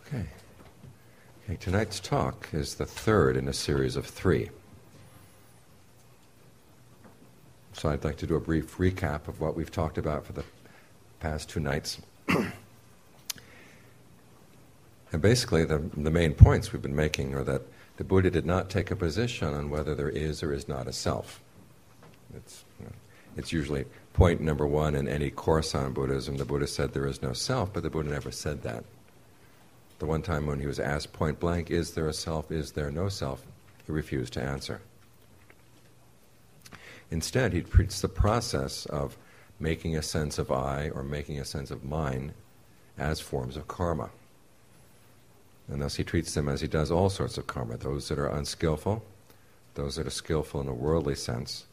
Okay. Tonight's talk is the third in a series of 3. So I'd like to do a brief recap of what we've talked about for the past 2 nights. And basically the main points we've been making are that the Buddha did not take a position on whether there is or is not a self. It's usually point number 1 in any course on Buddhism. The Buddha said there is no self, but the Buddha never said that. The one time when he was asked point blank, is there a self, is there no self, he refused to answer. Instead, he preached the process of making a sense of I or making a sense of mine as forms of karma. And thus he treats them as he does all sorts of karma, those that are unskillful, those that are skillful in a worldly sense,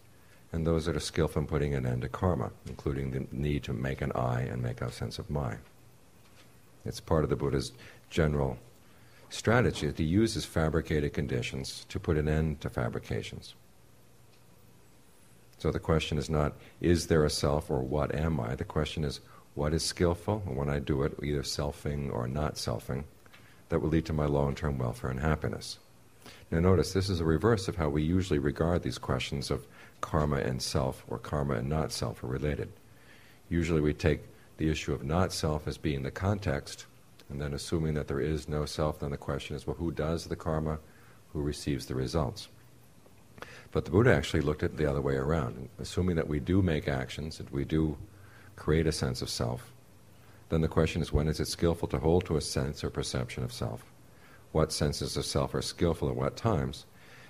and those that are skillful in putting an end to karma, including the need to make an I and make a sense of mine. It's part of the Buddha's general strategy that he uses fabricated conditions to put an end to fabrications. So the question is not, is there a self or what am I? The question is, what is skillful? And when I do it, either selfing or not selfing, that will lead to my long-term welfare and happiness. Now notice, this is a reverse of how we usually regard these questions of karma and self, or karma and not self are related. Usually we take the issue of not self as being the context, and then assuming that there is no self, then the question is, well, who does the karma, who receives the results? But the Buddha actually looked at it the other way around. Assuming that we do make actions, that we do create a sense of self, then the question is, when is it skillful to hold to a sense or perception of self? What senses of self are skillful at what times?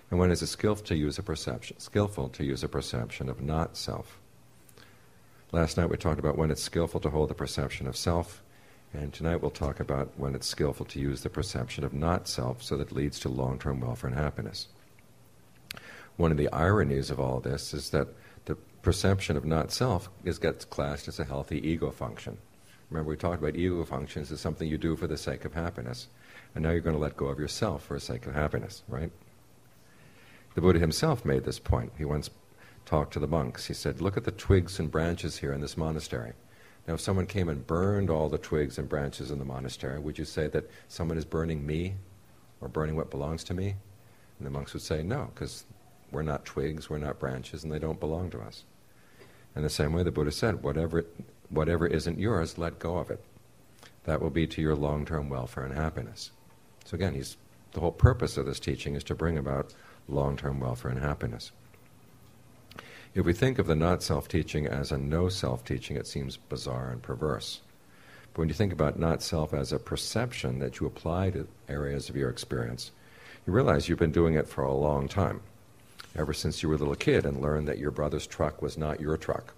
And when is it skillful to use a perception of not self? Last night we talked about when it's skillful to hold the perception of self, and tonight we'll talk about when it's skillful to use the perception of not self so that it leads to long-term welfare and happiness. One of the ironies of all this is that the perception of not self gets classed as a healthy ego function. Remember, we talked about ego functions as something you do for the sake of happiness, and now you're going to let go of yourself for the sake of happiness, right? The Buddha himself made this point. He once talked to the monks. He said, look at the twigs and branches here in this monastery. Now, if someone came and burned all the twigs and branches in the monastery, would you say that someone is burning me or burning what belongs to me? And the monks would say, no, because we're not twigs, we're not branches, and they don't belong to us. In the same way, the Buddha said, whatever isn't yours, let go of it. That will be to your long-term welfare and happiness. So again, the whole purpose of this teaching is to bring about long-term welfare and happiness. If we think of the not-self teaching as a no-self teaching, it seems bizarre and perverse. But when you think about not-self as a perception that you apply to areas of your experience, you realize you've been doing it for a long time, ever since you were a little kid and learned that your brother's truck was not your truck.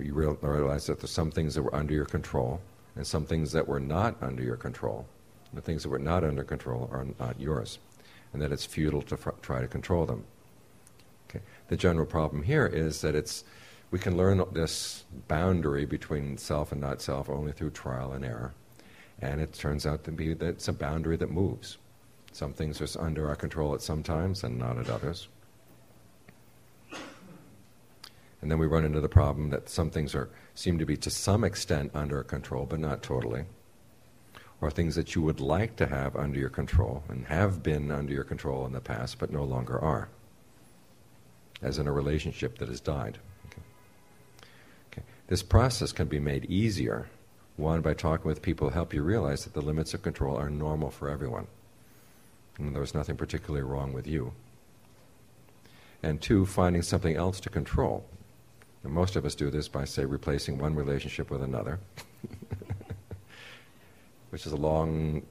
You realize that there's some things that were under your control and some things that were not under your control. The things that were not under control are not yours, and that it's futile to try to control them. Okay. The general problem here is that we can learn this boundary between self and not self only through trial and error, and it turns out to be that it's a boundary that moves. Some things are under our control at some times and not at others. And then we run into the problem that some things seem to be to some extent under our control, but not totally. Or things that you would like to have under your control and have been under your control in the past, but no longer are. As in a relationship that has died. Okay. This process can be made easier, one, by talking with people who help you realize that the limits of control are normal for everyone. And there's nothing particularly wrong with you. And 2, finding something else to control. And most of us do this by, say, replacing one relationship with another, which is a long,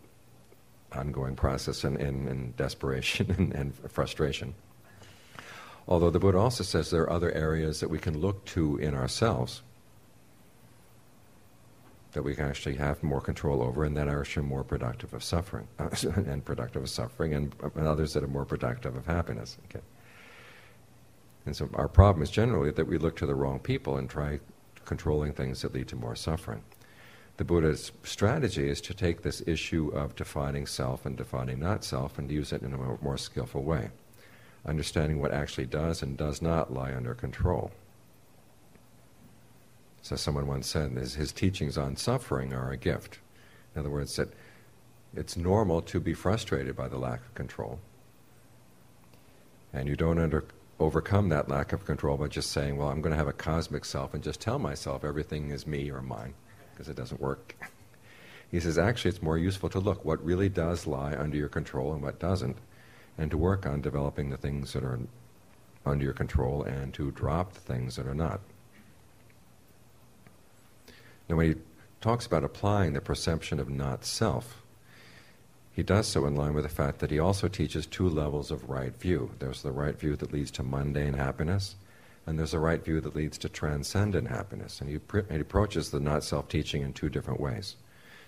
ongoing process in desperation and frustration. Although the Buddha also says there are other areas that we can look to in ourselves that we can actually have more control over, and that are actually more productive of suffering, and others that are more productive of happiness. Okay. And so our problem is generally that we look to the wrong people and try controlling things that lead to more suffering. The Buddha's strategy is to take this issue of defining self and defining not self and use it in a more skillful way, understanding what actually does and does not lie under control. So someone once said his teachings on suffering are a gift. In other words, that it's normal to be frustrated by the lack of control. And you don't overcome that lack of control by just saying, well, I'm going to have a cosmic self and just tell myself everything is me or mine, because it doesn't work. He says, actually, it's more useful to look what really does lie under your control and what doesn't, and to work on developing the things that are under your control and to drop the things that are not. Now, when he talks about applying the perception of not-self, he does so in line with the fact that he also teaches two levels of right view. There's the right view that leads to mundane happiness, and there's a right view that leads to transcendent happiness. And he approaches the not-self teaching in two different ways.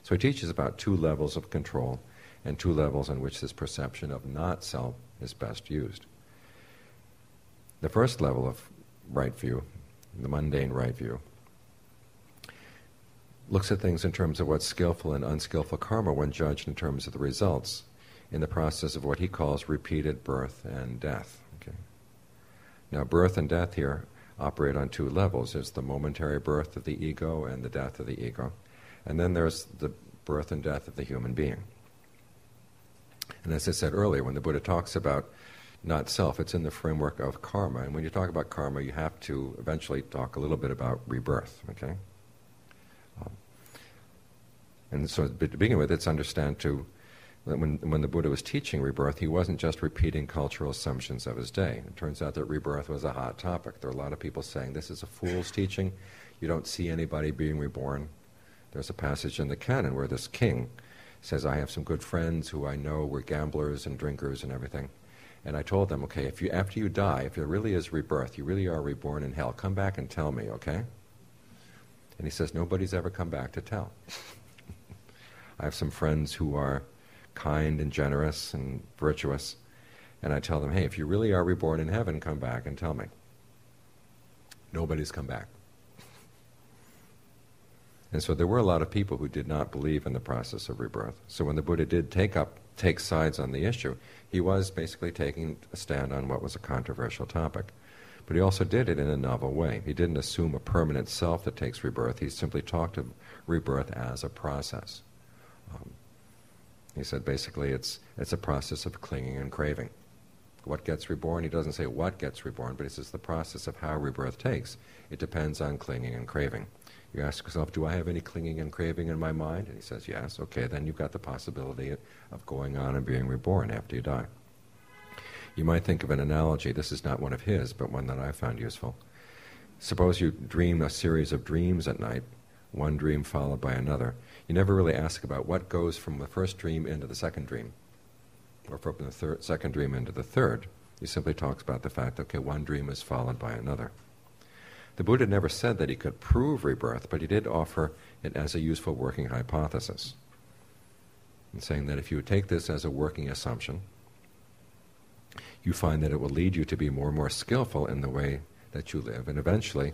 So he teaches about two levels of control and two levels in which this perception of not-self is best used. The first level of right view, the mundane right view, looks at things in terms of what's skillful and unskillful karma when judged in terms of the results in the process of what he calls repeated birth and death. Okay. Now, birth and death here operate on two levels. There's the momentary birth of the ego and the death of the ego. And then there's the birth and death of the human being. And as I said earlier, when the Buddha talks about not self, it's in the framework of karma. And when you talk about karma, you have to eventually talk a little bit about rebirth, okay? And so to begin with, it's understand that when the Buddha was teaching rebirth, he wasn't just repeating cultural assumptions of his day. It turns out that rebirth was a hot topic. There are a lot of people saying, this is a fool's teaching. You don't see anybody being reborn. There's a passage in the canon where this king says, I have some good friends who I know were gamblers and drinkers and everything. And I told them, okay, after you die, if there really is rebirth, you really are reborn in hell, come back and tell me, okay? And he says, nobody's ever come back to tell. I have some friends who are kind and generous and virtuous, and I tell them, hey, if you really are reborn in heaven, come back and tell me. Nobody's come back. And so there were a lot of people who did not believe in the process of rebirth. So when the Buddha did take sides on the issue, he was basically taking a stand on what was a controversial topic. But he also did it in a novel way. He didn't assume a permanent self that takes rebirth. He simply talked of rebirth as a process. He said basically it's a process of clinging and craving. What gets reborn? He doesn't say what gets reborn, but he says the process of how rebirth takes. It depends on clinging and craving. You ask yourself, do I have any clinging and craving in my mind? And he says, yes. Okay, then you've got the possibility of going on and being reborn after you die. You might think of an analogy. This is not one of his, but one that I found useful. Suppose you dream a series of dreams at night, one dream followed by another. You never really ask about what goes from the first dream into the second dream, or from the second dream into the third. He simply talks about the fact that, okay, one dream is followed by another. The Buddha never said that he could prove rebirth, but he did offer it as a useful working hypothesis, and saying that if you take this as a working assumption, you find that it will lead you to be more and more skillful in the way that you live, and eventually,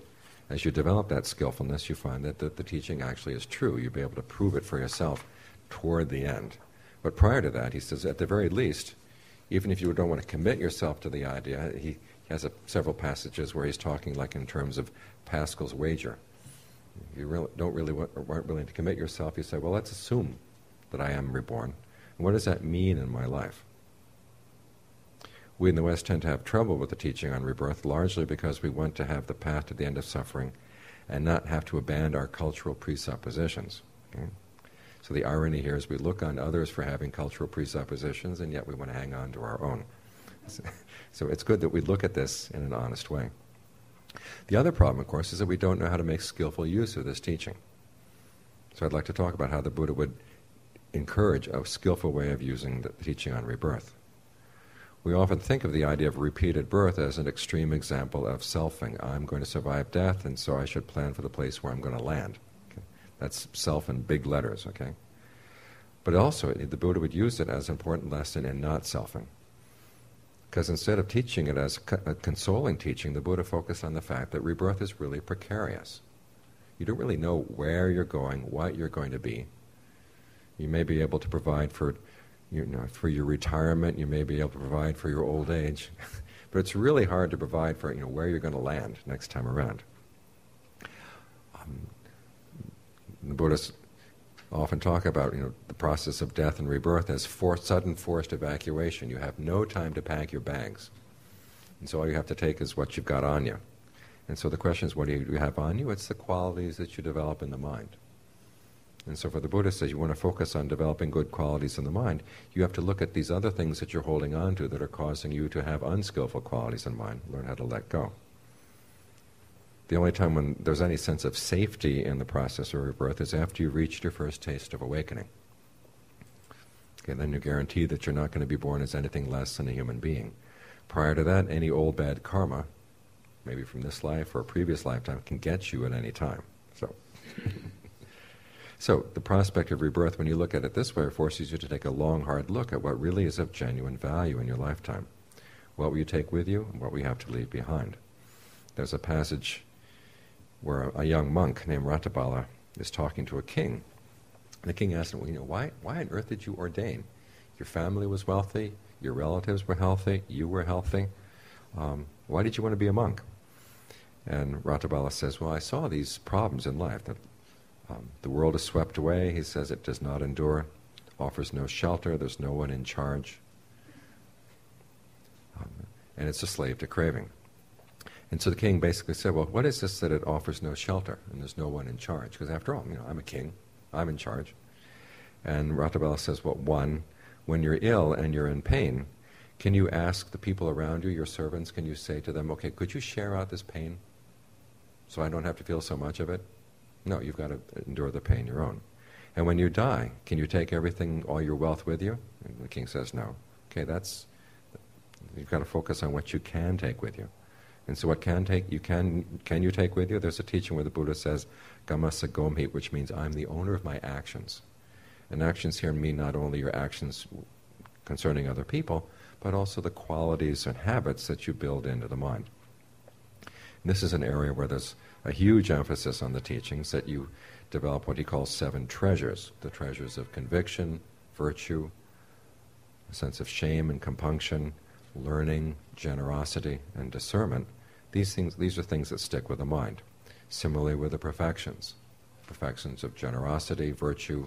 as you develop that skillfulness, you find that the teaching actually is true. You'll be able to prove it for yourself toward the end. But prior to that, he says, at the very least, even if you don't want to commit yourself to the idea, he has several passages where he's talking like in terms of Pascal's wager. You aren't willing to commit yourself. You say, well, let's assume that I am reborn. And what does that mean in my life? We in the West tend to have trouble with the teaching on rebirth, largely because we want to have the path to the end of suffering and not have to abandon our cultural presuppositions. Okay? So the irony here is we look on others for having cultural presuppositions, and yet we want to hang on to our own. So it's good that we look at this in an honest way. The other problem, of course, is that we don't know how to make skillful use of this teaching. So I'd like to talk about how the Buddha would encourage a skillful way of using the teaching on rebirth. We often think of the idea of repeated birth as an extreme example of selfing. I'm going to survive death, and so I should plan for the place where I'm going to land. Okay? That's self in big letters, okay? But also, the Buddha would use it as an important lesson in not selfing. Because instead of teaching it as a consoling teaching, the Buddha focused on the fact that rebirth is really precarious. You don't really know where you're going, what you're going to be. You may be able to provide for your retirement, you may be able to provide for your old age, but it's really hard to provide for where you're going to land next time around. The Buddha often talk about the process of death and rebirth as sudden forced evacuation. You have no time to pack your bags. And so all you have to take is what you've got on you. And so the question is, what do you have on you? It's the qualities that you develop in the mind. And so for the Buddha says, you want to focus on developing good qualities in the mind, you have to look at these other things that you're holding on to that are causing you to have unskillful qualities in mind. Learn how to let go. The only time when there's any sense of safety in the process of rebirth is after you've reached your first taste of awakening. Okay, then you guarantee that you're not going to be born as anything less than a human being. Prior to that, any old bad karma, maybe from this life or a previous lifetime, can get you at any time. So the prospect of rebirth, when you look at it this way, forces you to take a long, hard look at what really is of genuine value in your lifetime. What will you take with you, and what will you have to leave behind? There's a passage where a young monk named Rattabala is talking to a king. And the king asked him, why on earth did you ordain? Your family was wealthy, your relatives were healthy, you were healthy. Why did you want to be a monk? And Rattabala says, well, I saw these problems in life, that the world is swept away. He says it does not endure, offers no shelter, there's no one in charge. And it's a slave to craving. And so the king basically said, well, what is this that it offers no shelter and there's no one in charge? Because after all, I'm a king, I'm in charge. And Rattabala says, well, one, when you're ill and you're in pain, can you ask the people around you, your servants, can you say to them, okay, could you share out this pain so I don't have to feel so much of it? No, you've got to endure the pain your own. And when you die, can you take everything, all your wealth with you? And the king says no. Okay, you've got to focus on what you can take with you. And so what can you take with you? There's a teaching where the Buddha says, Gammasa Gomhi, which means I'm the owner of my actions. And actions here mean not only your actions concerning other people, but also the qualities and habits that you build into the mind. And this is an area where there's a huge emphasis on the teachings that you develop what he calls 7 treasures, the treasures of conviction, virtue, a sense of shame and compunction, learning, generosity, and discernment. These are things that stick with the mind. Similarly with the perfections of generosity, virtue,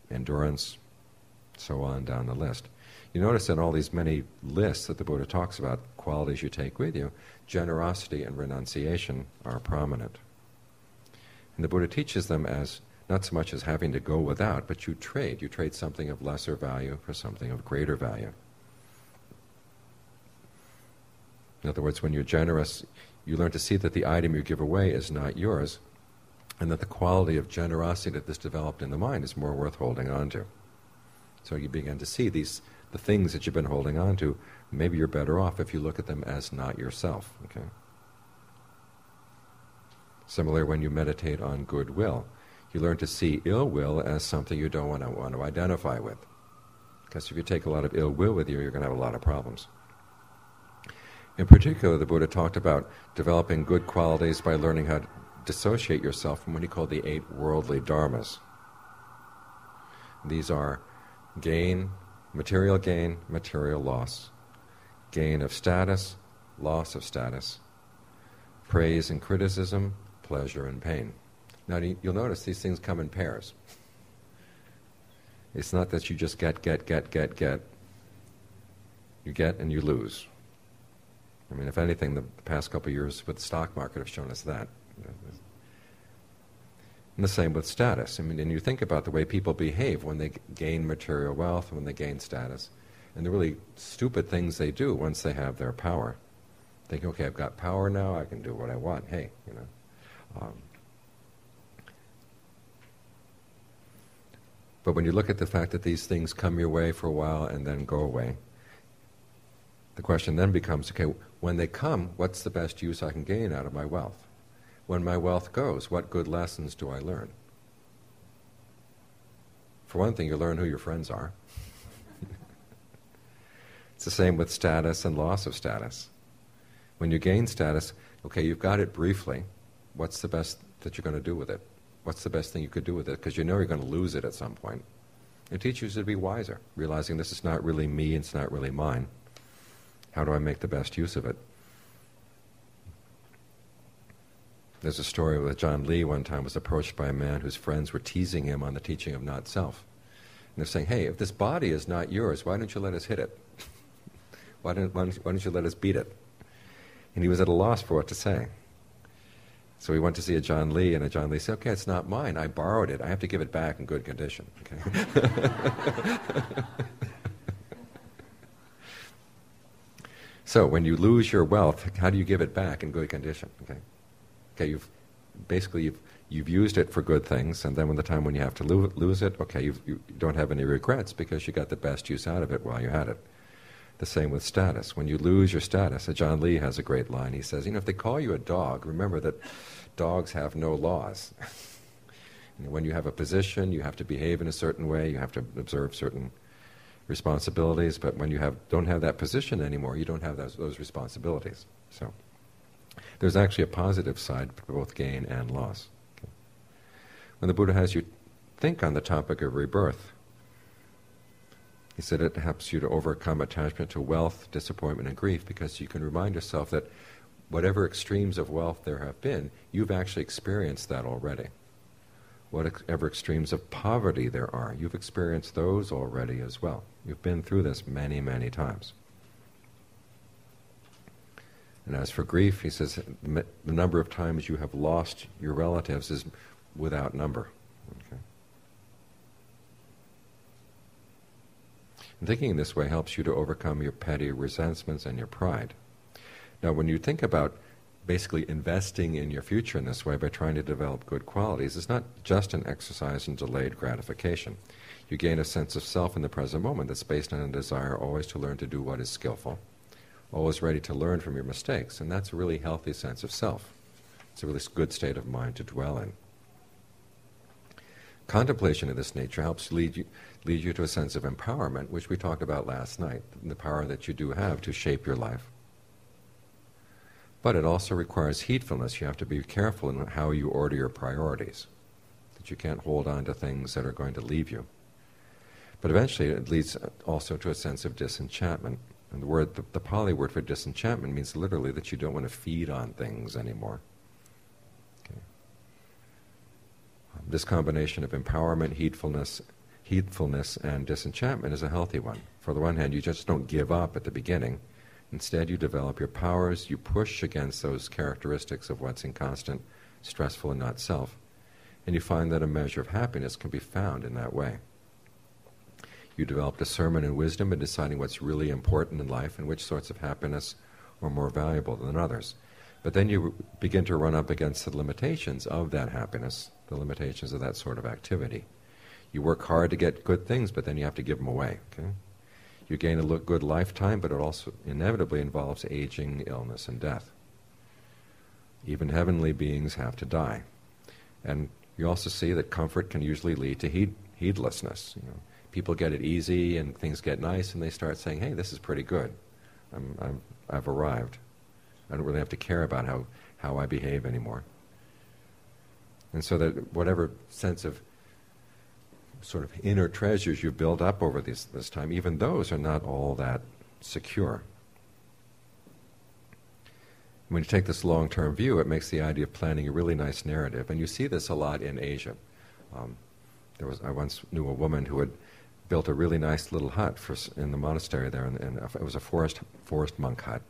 endurance, so on down the list. You notice in all these many lists that the Buddha talks about, qualities you take with you, generosity and renunciation are prominent. And the Buddha teaches them as not so much as having to go without, but you trade something of lesser value for something of greater value. In other words, when you're generous, you learn to see that the item you give away is not yours, and that the quality of generosity that is developed in the mind is more worth holding on to. So you begin to see the things that you've been holding on to, maybe you're better off if you look at them as not yourself. Okay. Similarly, when you meditate on goodwill, you learn to see ill will as something you don't want to identify with. Because if you take a lot of ill will with you, you're going to have a lot of problems. In particular, the Buddha talked about developing good qualities by learning how to dissociate yourself from what he called the 8 worldly dharmas. These are gain, material loss, gain of status, loss of status, praise and criticism, pleasure and pain. Now you'll notice these things come in pairs. It's not that you just get. You get and you lose. I mean, if anything, the past couple of years with the stock market have shown us that. And the same with status. I mean, and you think about the way people behave when they gain material wealth, when they gain status, and the really stupid things they do once they have their power. Thinking, okay, I've got power now, I can do what I want. Hey, But when you look at the fact that these things come your way for a while and then go away, the question then becomes, okay, when they come, what's the best use I can gain out of my wealth? When my wealth goes, what good lessons do I learn? For one thing, you learn who your friends are. It's the same with status and loss of status. When you gain status, okay, you've got it briefly. What's the best that you're going to do with it? What's the best thing you could do with it? Because you know you're going to lose it at some point. It teaches you to be wiser, realizing this is not really me, it's not really mine. How do I make the best use of it? There's a story where John Lee one time was approached by a man whose friends were teasing him on the teaching of not self. And they're saying, hey, if this body is not yours, why don't you let us hit it? why don't you let us beat it? And he was at a loss for what to say. So he went to see a John Lee, and a John Lee said, okay, it's not mine. I borrowed it. I have to give it back in good condition. Okay? So when you lose your wealth, how do you give it back in good condition? Okay, you've used it for good things, and then when the time when you have to lose it, okay, you don't have any regrets because you got the best use out of it while you had it. The same with status. When you lose your status, John Lee has a great line. He says, if they call you a dog, remember that dogs have no laws. When you have a position, you have to behave in a certain way, you have to observe certain responsibilities, but when you don't have that position anymore, you don't have those responsibilities. So there's actually a positive side for both gain and loss. Okay. When the Buddha has you think on the topic of rebirth, he said it helps you to overcome attachment to wealth, disappointment, and grief, because you can remind yourself that whatever extremes of wealth there have been, you've actually experienced that already. Whatever extremes of poverty there are, you've experienced those already as well. You've been through this many, many times. And as for grief, he says the number of times you have lost your relatives is without number. Okay. And thinking this way helps you to overcome your petty resentments and your pride. Now, when you think about basically investing in your future in this way by trying to develop good qualities, it's not just an exercise in delayed gratification. You gain a sense of self in the present moment that's based on a desire always to learn to do what is skillful, always ready to learn from your mistakes, and that's a really healthy sense of self. It's a really good state of mind to dwell in. Contemplation of this nature helps lead you to a sense of empowerment, which we talked about last night, the power that you do have to shape your life. But it also requires heedfulness. You have to be careful in how you order your priorities, that you can't hold on to things that are going to leave you. But eventually it leads also to a sense of disenchantment. And the Pali word for disenchantment means literally that you don't want to feed on things anymore. Okay. This combination of empowerment, heedfulness, and disenchantment is a healthy one. For the one hand, you just don't give up at the beginning. Instead, you develop your powers, you push against those characteristics of what's inconstant, stressful, and not self, and you find that a measure of happiness can be found in that way. You develop discernment and wisdom in deciding what's really important in life and which sorts of happiness are more valuable than others. But then you begin to run up against the limitations of that happiness, the limitations of that sort of activity. You work hard to get good things, but then you have to give them away. Okay? You gain a good lifetime, but it also inevitably involves aging, illness, and death. Even heavenly beings have to die. And you also see that comfort can usually lead to heedlessness. People get it easy and things get nice, and they start saying, hey, this is pretty good. I've arrived. I don't really have to care about how I behave anymore. And so that whatever sense of sort of inner treasures you've built up over this time, even those are not all that secure. When you take this long-term view, it makes the idea of planning a really nice narrative, and you see this a lot in Asia. I once knew a woman who had built a really nice little hut in the monastery there, and it was a forest monk hut.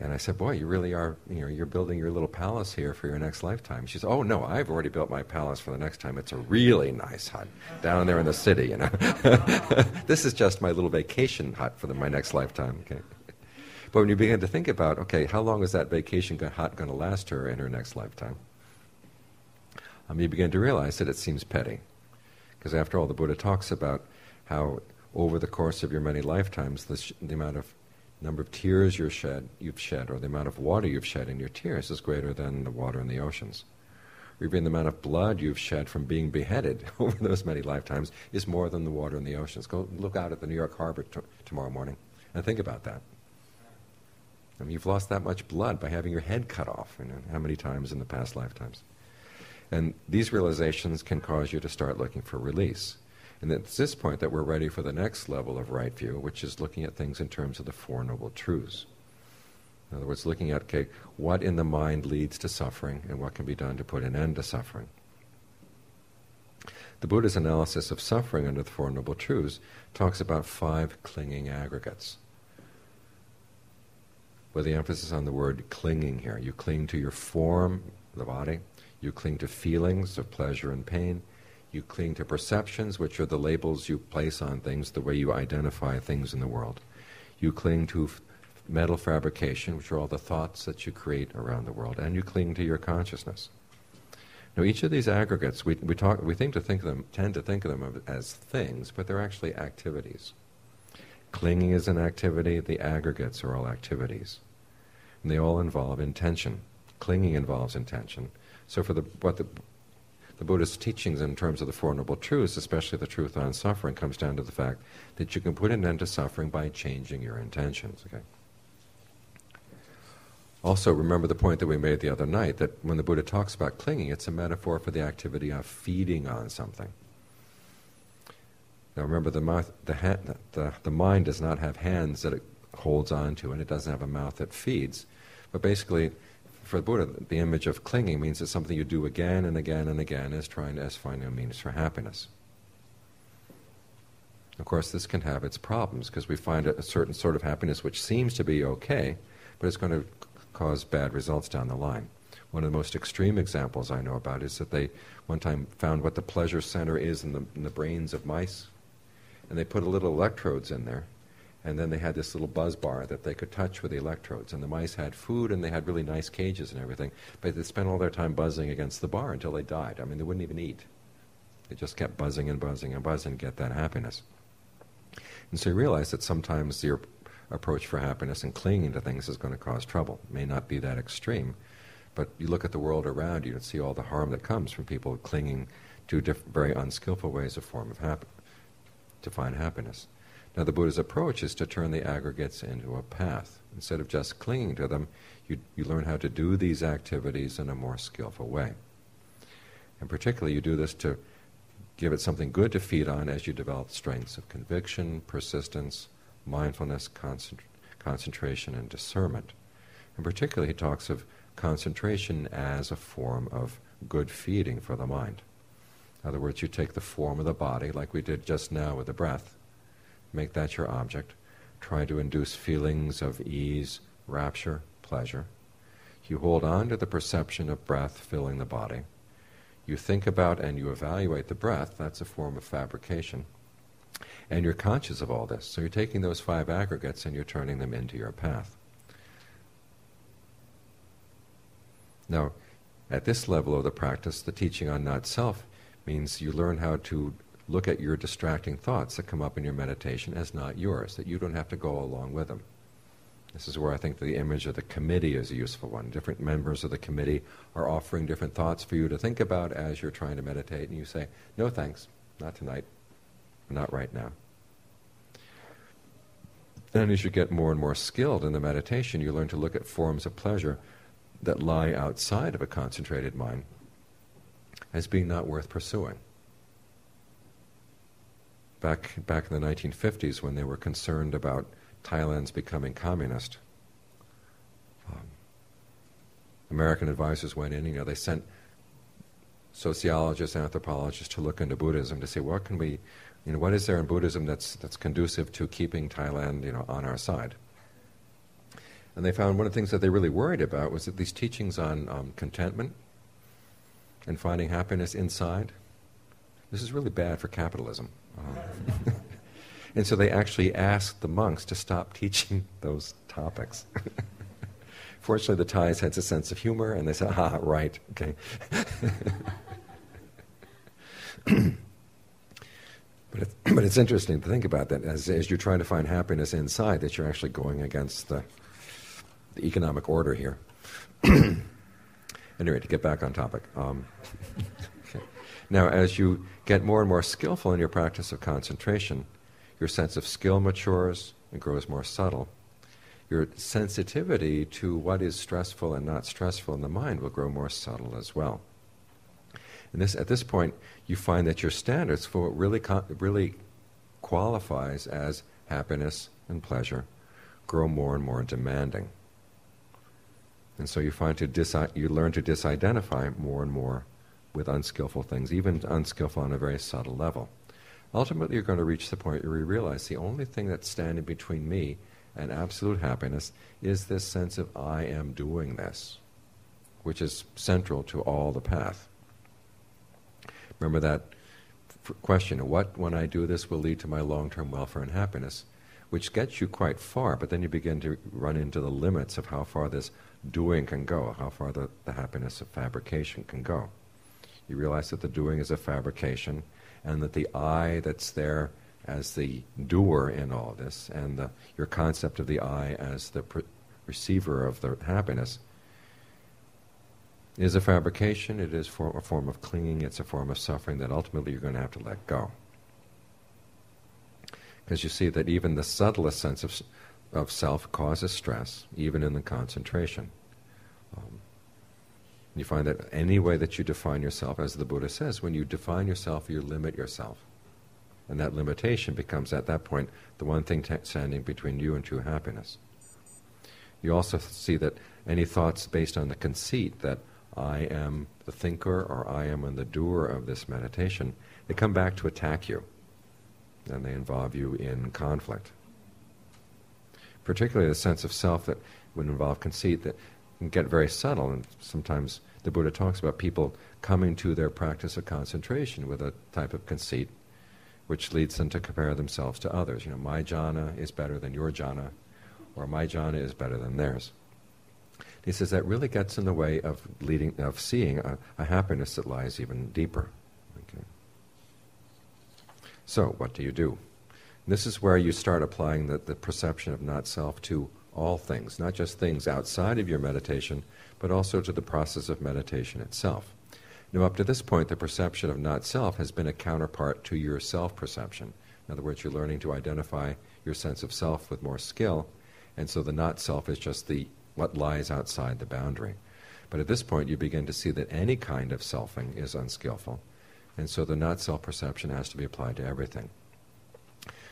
And I said, boy, you really are, you're building your little palace here for your next lifetime. She said, oh, no, I've already built my palace for the next time. It's a really nice hut down there in the city, This is just my little vacation hut for my next lifetime, okay? But when you begin to think about, okay, how long is that vacation hut going to last her in her next lifetime? You begin to realize that it seems petty. Because after all, the Buddha talks about how over the course of your many lifetimes, the amount of number of tears you've shed, or the amount of water you've shed in your tears is greater than the water in the oceans. Or even the amount of blood you've shed from being beheaded over those many lifetimes is more than the water in the oceans. Go look out at the New York Harbor tomorrow morning and think about that. I mean, you've lost that much blood by having your head cut off, how many times in the past lifetimes. And these realizations can cause you to start looking for release. And it's this point that we're ready for the next level of right view, which is looking at things in terms of the Four Noble Truths. In other words, looking at, okay, what in the mind leads to suffering and what can be done to put an end to suffering. The Buddha's analysis of suffering under the Four Noble Truths talks about 5 clinging aggregates, with the emphasis on the word clinging here. You cling to your form, the body. You cling to feelings of pleasure and pain. You cling to perceptions, which are the labels you place on things, the way you identify things in the world. You cling to mental fabrication, which are all the thoughts that you create around the world. And you cling to your consciousness. Now, each of these aggregates, we tend to think of them as things, but they're actually activities. Clinging is an activity. The aggregates are all activities. And they all involve intention. Clinging involves intention. So for the Buddhist teachings in terms of the Four Noble Truths, especially the truth on suffering, comes down to the fact that you can put an end to suffering by changing your intentions. Okay. Also, remember the point that we made the other night, that when the Buddha talks about clinging, it's a metaphor for the activity of feeding on something. Now remember, the mind does not have hands that it holds on to, and it doesn't have a mouth that feeds. But basically, for the Buddha, the image of clinging means it's something you do again and again and again as finding a means for happiness. Of course, this can have its problems, because we find a certain sort of happiness which seems to be okay, but it's going to cause bad results down the line. One of the most extreme examples I know about is that they one time found what the pleasure center is in the brains of mice, and they put a little electrodes in there, and then they had this little buzz bar that they could touch with the electrodes, and the mice had food and they had really nice cages and everything, but they spent all their time buzzing against the bar until they died. I mean, they wouldn't even eat. They just kept buzzing and buzzing and buzzing to get that happiness. And so you realize that sometimes your approach for happiness and clinging to things is going to cause trouble. It may not be that extreme, but you look at the world around you and see all the harm that comes from people clinging to very unskillful ways of to find happiness. Now the Buddha's approach is to turn the aggregates into a path. Instead of just clinging to them, you learn how to do these activities in a more skillful way. And particularly you do this to give it something good to feed on as you develop strengths of conviction, persistence, mindfulness, concentration, and discernment. And particularly he talks of concentration as a form of good feeding for the mind. In other words, you take the form of the body, like we did just now with the breath, make that your object, try to induce feelings of ease, rapture, pleasure. You hold on to the perception of breath filling the body. You think about and you evaluate the breath, that's a form of fabrication. And you're conscious of all this. So you're taking those 5 aggregates and you're turning them into your path. Now, at this level of the practice, the teaching on not-self means you learn how to look at your distracting thoughts that come up in your meditation as not yours, that you don't have to go along with them. This is where I think the image of the committee is a useful one. Different members of the committee are offering different thoughts for you to think about as you're trying to meditate, and you say, no thanks, not tonight, not right now. And as you get more and more skilled in the meditation, you learn to look at forms of pleasure that lie outside of a concentrated mind as being not worth pursuing. Back in the 1950s, when they were concerned about Thailand's becoming communist, American advisors went in, they sent sociologists, anthropologists to look into Buddhism to say, what can we, what is there in Buddhism that's conducive to keeping Thailand, on our side? And they found one of the things that they really worried about was that these teachings on contentment and finding happiness inside, this is really bad for capitalism. And so they actually asked the monks to stop teaching those topics. Fortunately, the Thais had a sense of humor, and they said, right, okay. But it's interesting to think about that as you're trying to find happiness inside, that you're actually going against the economic order here. Anyway, to get back on topic. Okay. Now, as you get more and more skillful in your practice of concentration, your sense of skill matures and grows more subtle. Your sensitivity to what is stressful and not stressful in the mind will grow more subtle as well. And at this point, you find that your standards for what really qualifies as happiness and pleasure grow more and more demanding. And so you find you learn to disidentify more and more with unskillful things, even unskillful on a very subtle level. Ultimately, you're going to reach the point where you realize the only thing that's standing between me and absolute happiness is this sense of I am doing this, which is central to all the path. Remember that question, what when I do this will lead to my long-term welfare and happiness, which gets you quite far, but then you begin to run into the limits of how far this doing can go, how far the happiness of fabrication can go. You realize that the doing is a fabrication, and that the I that's there as the doer in all this, and your concept of the I as the receiver of the happiness, is a fabrication. It is a form of clinging. It's a form of suffering that ultimately you're going to have to let go. Because you see that even the subtlest sense of self causes stress, even in the concentration. You find that any way that you define yourself, as the Buddha says, when you define yourself, you limit yourself. And that limitation becomes, at that point, the one thing standing between you and true happiness. You also see that any thoughts based on the conceit that I am the thinker or I am the doer of this meditation, they come back to attack you. And they involve you in conflict. Particularly the sense of self that would involve conceit that can get very subtle, and sometimes the Buddha talks about people coming to their practice of concentration with a type of conceit which leads them to compare themselves to others. My jhana is better than your jhana, or my jhana is better than theirs. He says that really gets in the way of seeing a happiness that lies even deeper. Okay. So, what do you do? This is where you start applying the perception of not-self to all things, not just things outside of your meditation, but also to the process of meditation itself. Now, up to this point, the perception of not-self has been a counterpart to your self-perception. In other words, you're learning to identify your sense of self with more skill, and so the not-self is just what lies outside the boundary. But at this point, you begin to see that any kind of selfing is unskillful, and so the not-self perception has to be applied to everything.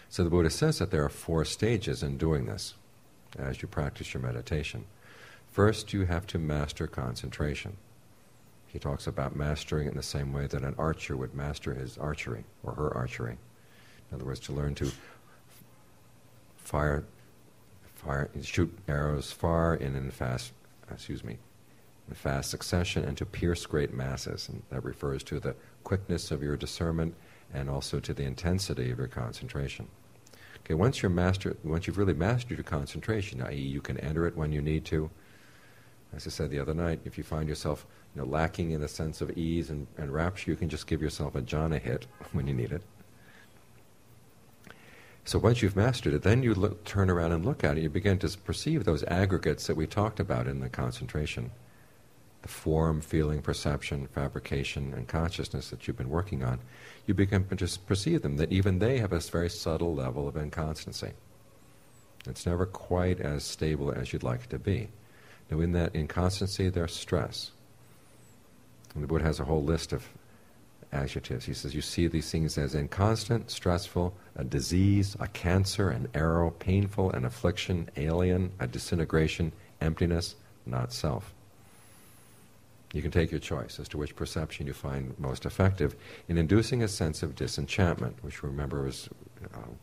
So the Buddha says that there are 4 stages in doing this as you practice your meditation. First, you have to master concentration. He talks about mastering it in the same way that an archer would master his archery, or her archery. In other words, to learn to shoot arrows far and in fast succession, and to pierce great masses. And that refers to the quickness of your discernment and also to the intensity of your concentration. Okay, once you've really mastered your concentration, i.e. you can enter it when you need to. As I said the other night, if you find yourself lacking in a sense of ease and rapture, you can just give yourself a jhana hit when you need it. So once you've mastered it, then you turn around and look at it. You begin to perceive those aggregates that we talked about in the concentration. The form, feeling, perception, fabrication, and consciousness that you've been working on. You begin to just perceive them, that even they have a very subtle level of inconstancy. It's never quite as stable as you'd like it to be. Now in that inconstancy, there's stress. And the Buddha has a whole list of adjectives. He says, you see these things as inconstant, stressful, a disease, a cancer, an arrow, painful, an affliction, alien, a disintegration, emptiness, not self. You can take your choice as to which perception you find most effective in inducing a sense of disenchantment, which remember is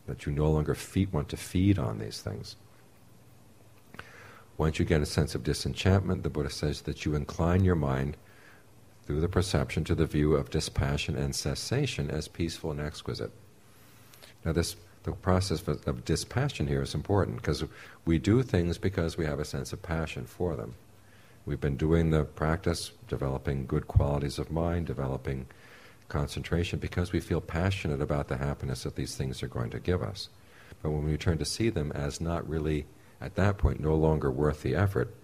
that you no longer want to feed on these things. Once you get a sense of disenchantment, the Buddha says that you incline your mind through the perception to the view of dispassion and cessation as peaceful and exquisite. Now the process of dispassion here is important because we do things because we have a sense of passion for them. We've been doing the practice, developing good qualities of mind, developing concentration because we feel passionate about the happiness that these things are going to give us. But when we turn to see them as not really, at that point, no longer worth the effort,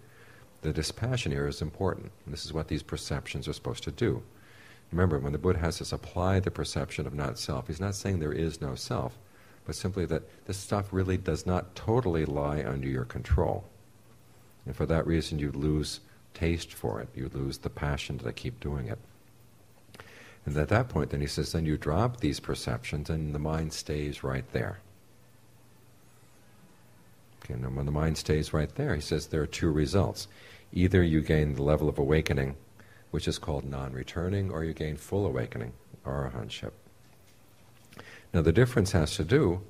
the dispassion here is important. And this is what these perceptions are supposed to do. Remember, when the Buddha has us apply the perception of not self, he's not saying there is no self, but simply that this stuff really does not totally lie under your control. And for that reason you lose taste for it, you lose the passion to keep doing it. And at that point, then he says, then you drop these perceptions and the mind stays right there. Okay, and when the mind stays right there, he says there are 2 results. Either you gain the level of awakening, which is called non-returning, or you gain full awakening, arahantship. Now the difference has to do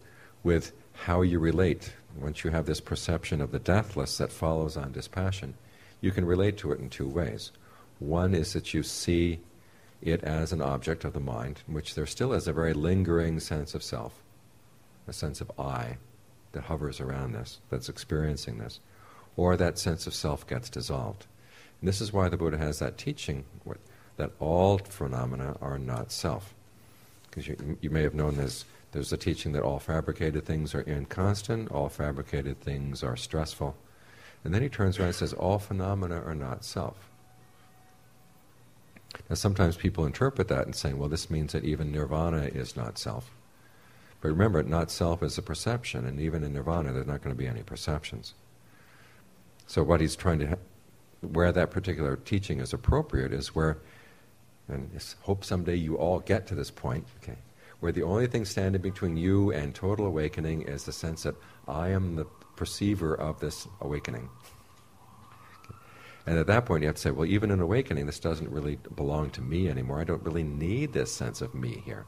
with how you relate. Once you have this perception of the deathless that follows on dispassion, you can relate to it in two ways. One is that you see it as an object of the mind, in which there still is a very lingering sense of self, a sense of I that hovers around this, that's experiencing this, or that sense of self gets dissolved. And this is why the Buddha has that teaching that all phenomena are not self. Because you may have known there's a teaching that all fabricated things are inconstant, all fabricated things are stressful. And then he turns around and says, all phenomena are not self. Now sometimes people interpret that and say, well, this means that even nirvana is not self. But remember, not self is a perception, and even in nirvana there's not going to be any perceptions. So what he's trying to, where that particular teaching is appropriate is where, and I hope someday you all get to this point, okay, where the only thing standing between you and total awakening is the sense that I am the perceiver of this awakening. Okay. And at that point you have to say, well, even in awakening this doesn't really belong to me anymore. I don't really need this sense of me here,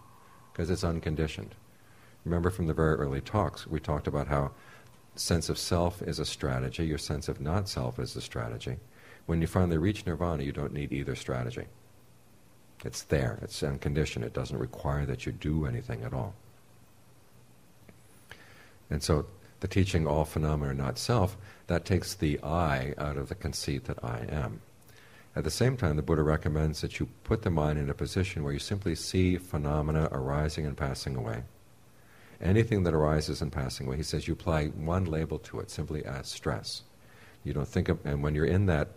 because it's unconditioned. Remember from the very early talks, we talked about how sense of self is a strategy, your sense of not self is a strategy. When you finally reach nirvana, you don't need either strategy. It's there, it's unconditioned, it doesn't require that you do anything at all. And so the teaching, all phenomena are not self, that takes the I out of the conceit that I am. At the same time, the Buddha recommends that you put the mind in a position where you simply see phenomena arising and passing away. Anything that arises and passing away, he says you apply one label to it, simply as stress. You don't think of, and when you're in that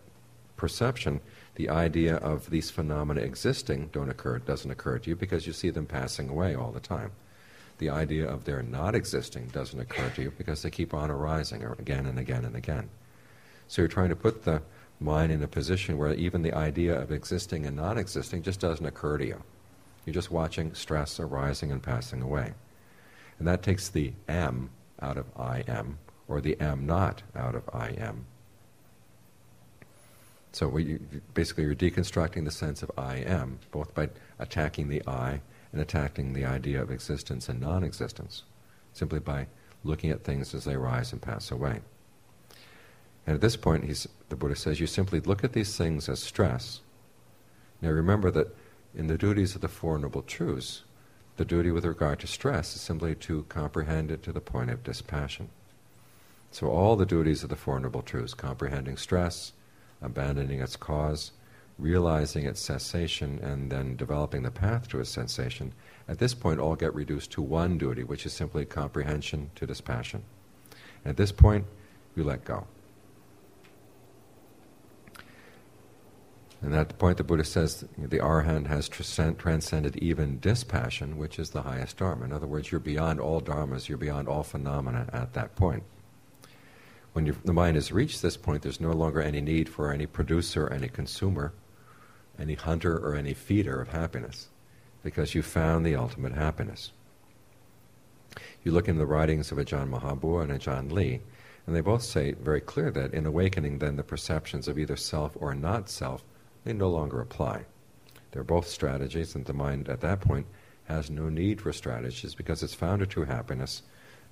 perception, the idea of these phenomena existing doesn't occur to you because you see them passing away all the time. The idea of their not existing doesn't occur to you because they keep on arising again and again and again. So you're trying to put the mind in a position where even the idea of existing and not existing just doesn't occur to you. You're just watching stress arising and passing away. And that takes the am out of I am, or the am not out of I am. So basically you're deconstructing the sense of I am, both by attacking the I and attacking the idea of existence and non-existence, simply by looking at things as they rise and pass away. And at this point, the Buddha says, you simply look at these things as stress. Now remember that in the duties of the Four Noble Truths, the duty with regard to stress is simply to comprehend it to the point of dispassion. So all the duties of the Four Noble Truths, comprehending stress, abandoning its cause, realizing its cessation, and then developing the path to its cessation, at this point all get reduced to one duty, which is simply comprehension to dispassion. At this point, you let go. And at the point the Buddha says the Arahant has transcended even dispassion, which is the highest Dharma. In other words, you're beyond all Dharmas, you're beyond all phenomena at that point. When the mind has reached this point, there's no longer any need for any producer, any consumer, any hunter, or any feeder of happiness, because you found the ultimate happiness. You look in the writings of Ajahn Mahabua and Ajahn Lee, and they both say very clear that in awakening then the perceptions of either self or not self, they no longer apply. They're both strategies, and the mind at that point has no need for strategies because it's found a true happiness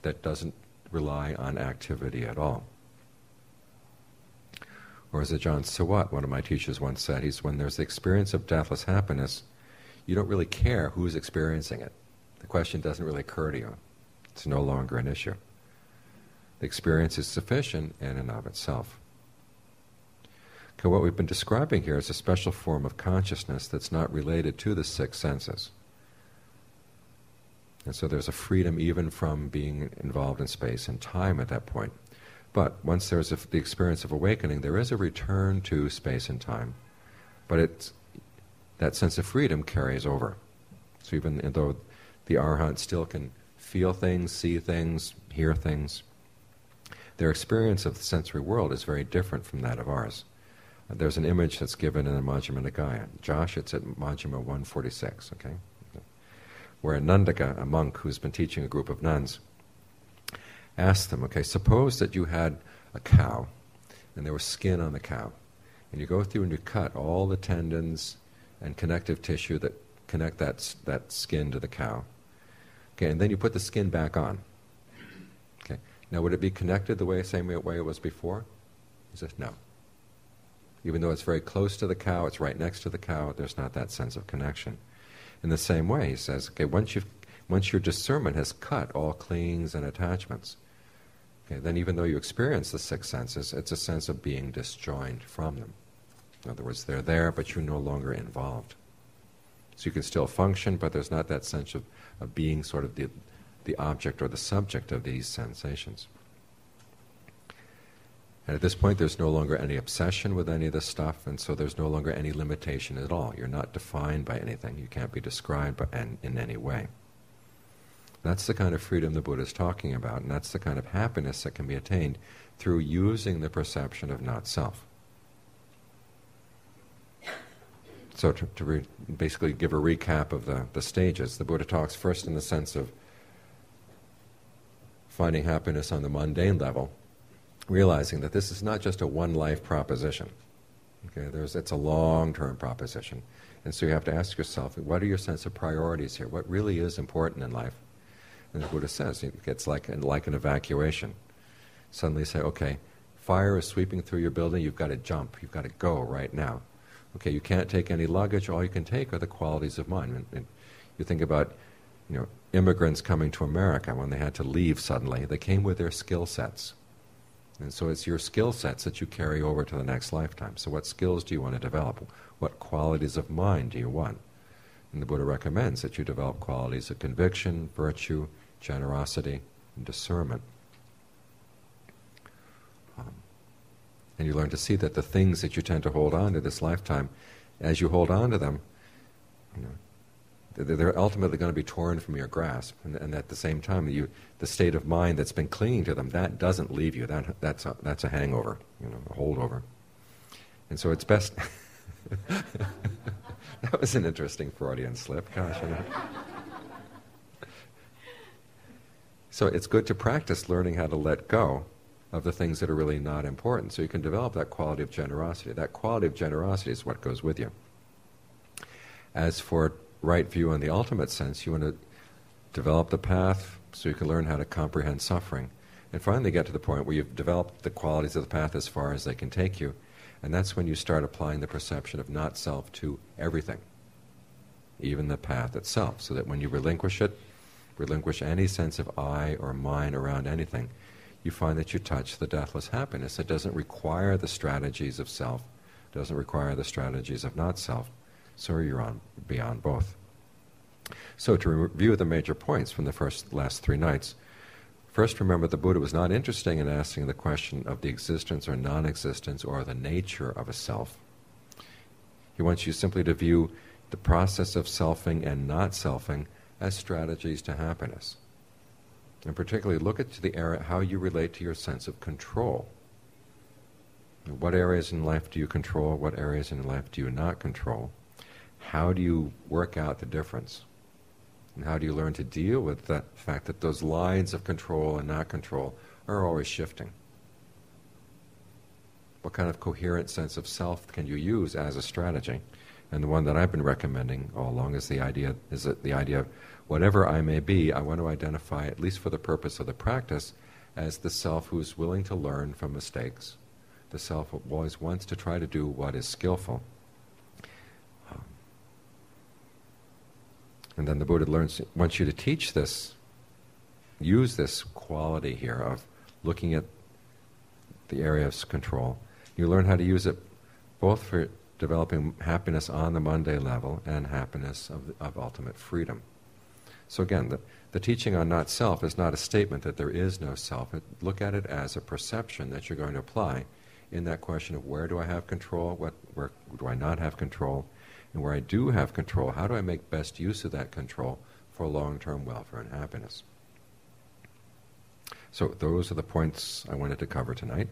that doesn't rely on activity at all. Or as Ajahn Sawat, one of my teachers once said, when there's the experience of deathless happiness, you don't really care who's experiencing it. The question doesn't really occur to you. It's no longer an issue. The experience is sufficient in and of itself. Okay, what we've been describing here is a special form of consciousness that's not related to the six senses. And so there's a freedom even from being involved in space and time at that point. But once there's the experience of awakening, there is a return to space and time. But that sense of freedom carries over. So even though the Arahant still can feel things, see things, hear things, their experience of the sensory world is very different from that of ours. There's an image that's given in the Majjhima Nikaya. Josh, it's at Majjhima 146, okay? Where Nandaka, a monk who's been teaching a group of nuns, asked them, okay, suppose that you had a cow, and there was skin on the cow, And you go through and you cut all the tendons and connective tissue that connect that skin to the cow. Okay, and then you put the skin back on. Okay, now would it be connected the same way it was before? He says, no. Even though it's very close to the cow, it's right next to the cow, there's not that sense of connection. In the same way, he says, okay, once your discernment has cut all clingings and attachments, okay, then even though you experience the six senses, it's a sense of being disjoined from them. In other words, they're there, but you're no longer involved. So you can still function, but there's not that sense of being sort of the object or the subject of these sensations. And at this point, there's no longer any obsession with any of this stuff, and so there's no longer any limitation at all. You're not defined by anything. You can't be described in any way. That's the kind of freedom the Buddha is talking about, and that's the kind of happiness that can be attained through using the perception of not-self. So to basically give a recap of the stages, the Buddha talks first in the sense of finding happiness on the mundane level, realizing that this is not just a one-life proposition. Okay, it's a long-term proposition. And so you have to ask yourself, what are your sense of priorities here? What really is important in life? And the Buddha says, it's like an evacuation. Suddenly you say, okay, fire is sweeping through your building, you've got to jump, you've got to go right now. Okay, you can't take any luggage, all you can take are the qualities of mind. And you think about, immigrants coming to America when they had to leave suddenly, they came with their skill sets. And so it's your skill sets that you carry over to the next lifetime. So what skills do you want to develop? What qualities of mind do you want? And the Buddha recommends that you develop qualities of conviction, virtue, generosity, and discernment. And you learn to see that the things that you tend to hold on to this lifetime, as you hold on to them, they're ultimately going to be torn from your grasp. And at the same time, the state of mind that's been clinging to them, that doesn't leave you. That's a hangover, a holdover. And so it's best... That was an interesting Freudian slip, gosh. So it's good to practice learning how to let go of the things that are really not important, so you can develop that quality of generosity. That quality of generosity is what goes with you. As for right view in the ultimate sense, you want to develop the path so you can learn how to comprehend suffering, and finally get to the point where you've developed the qualities of the path as far as they can take you, and that's when you start applying the perception of not-self to everything, even the path itself, so that when you relinquish any sense of I or mine around anything, you find that you touch the deathless happiness. It doesn't require the strategies of self, doesn't require the strategies of not-self, so you're beyond both. So to review the major points from the last 3 nights, first remember the Buddha was not interested in asking the question of the existence or non-existence or the nature of a self. He wants you simply to view the process of selfing and not selfing as strategies to happiness. And particularly look at the area how you relate to your sense of control. What areas in life do you control? What areas in life do you not control? How do you work out the difference? And how do you learn to deal with the fact that those lines of control and not control are always shifting? What kind of coherent sense of self can you use as a strategy? And the one that I've been recommending all along is the idea of whatever I may be, I want to identify, at least for the purpose of the practice, as the self who is willing to learn from mistakes, the self who always wants to try to do what is skillful. And then the Buddha wants you to teach this, use this quality here of looking at the area of control. You learn how to use it both for developing happiness on the mundane level and happiness of ultimate freedom. So again, the teaching on not self is not a statement that there is no self. Look at it as a perception that you're going to apply in that question of where do I have control, where do I not have control, and where I do have control, how do I make best use of that control for long-term welfare and happiness? So those are the points I wanted to cover tonight.